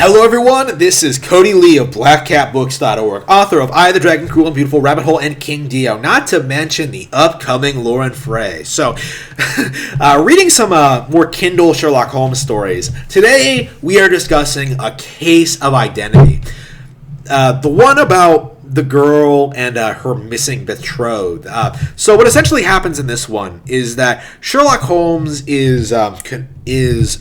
Hello everyone, this is Cody Lee of BlackCatBooks.org, author of I, the Dragon, Cruel and Beautiful, Rabbit Hole, and King Dio, not to mention the upcoming Lauren Frey. So, reading some more Kindle Sherlock Holmes stories. Today, we are discussing A Case of Identity. The one about the girl and her missing betrothed. So what essentially happens in this one is that Sherlock Holmes is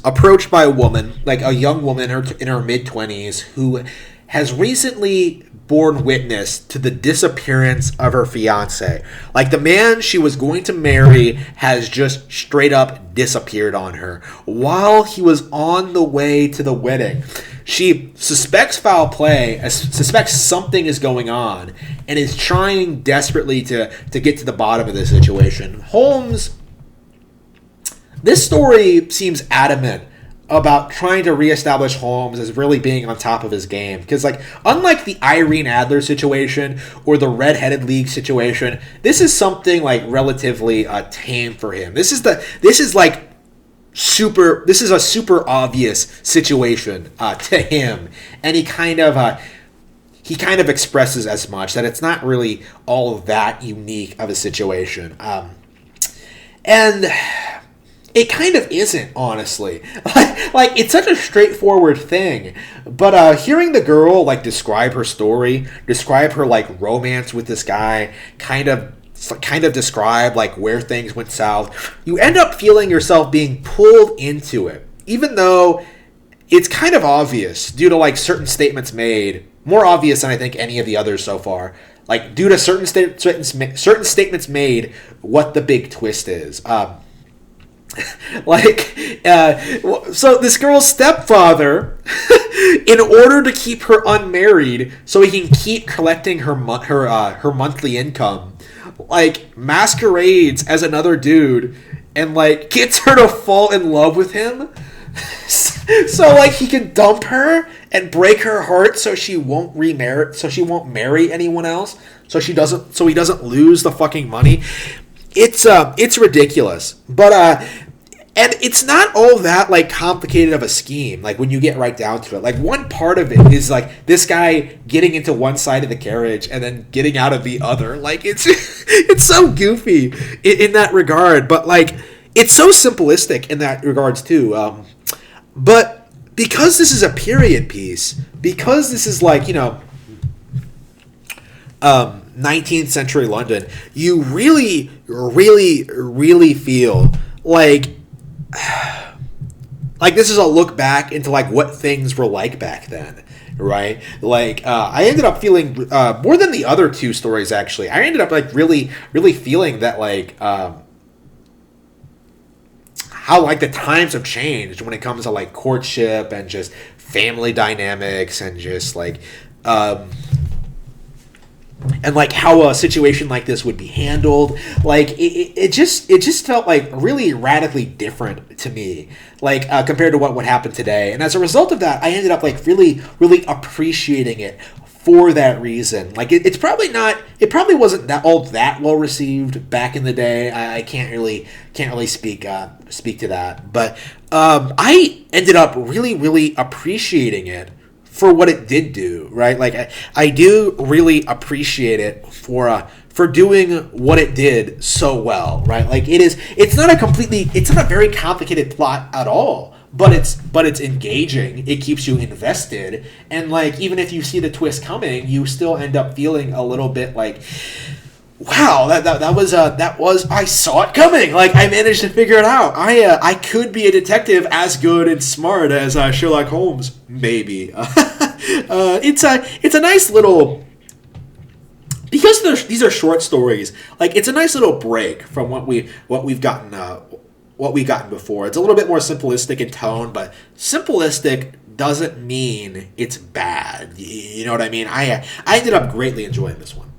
approached by a woman, like a young woman in her mid-20s, who has recently borne witness to the disappearance of her fiancé. Like, the man she was going to marry has just straight up disappeared on her while he was on the way to the wedding. She suspects foul play, suspects something is going on, and is trying desperately to get to the bottom of this situation. Holmes, this story seems adamant about trying to reestablish Holmes as really being on top of his game. Because, like, unlike the Irene Adler situation or the Red-Headed League situation, this is something, like, relatively tame for him. This is a super obvious situation to him, and he kind of expresses as much, that it's not really all that unique of a situation, and it kind of isn't, honestly. Like, it's such a straightforward thing, but hearing the girl, like, describe her story, describe her, like, romance with this guy, kind of describe, like, where things went south, you end up feeling yourself being pulled into it, even though it's kind of obvious due to, like, certain statements made, more obvious than I think any of the others so far, like, due to certain statements made, what the big twist is. So this girl's stepfather, in order to keep her unmarried, so he can keep collecting her monthly income, like, masquerades as another dude and, like, gets her to fall in love with him, so, like, he can dump her and break her heart so she won't marry anyone else, so he doesn't lose the fucking money. It's ridiculous, but and it's not all that, like, complicated of a scheme, like, when you get right down to it. Like, one part of it is, like, this guy getting into one side of the carriage and then getting out of the other. Like, it's it's so goofy in that regard, but, like, it's so simplistic in that regards too. But because this is a period piece, because this is, like, 19th century London, you really, really, really feel like this is a look back into, like, what things were like back then, right? Like, I ended up feeling more than the other two stories, actually. I ended up, like, really, really feeling that, like, how, like, the times have changed when it comes to, like, courtship and just family dynamics and just, like, and, like, how a situation like this would be handled. Like, it just felt, like, really radically different to me, like, compared to what would happen today. And as a result of that, I ended up, like, really, really appreciating it for that reason. Like, it probably wasn't that well received back in the day. I can't really speak to that, but I ended up really, really appreciating it for what it did do, right? Like, I do really appreciate it for doing what it did so well, right? Like, it's not a very complicated plot at all, but it's engaging. It keeps you invested, and, like, even if you see the twist coming, you still end up feeling a little bit like, wow, that was I saw it coming. Like, I managed to figure it out. I could be a detective as good and smart as Sherlock Holmes, maybe. It's a nice little, because these are short stories. Like, it's a nice little break from what we've gotten before. It's a little bit more simplistic in tone, but simplistic doesn't mean it's bad. You know what I mean? I ended up greatly enjoying this one.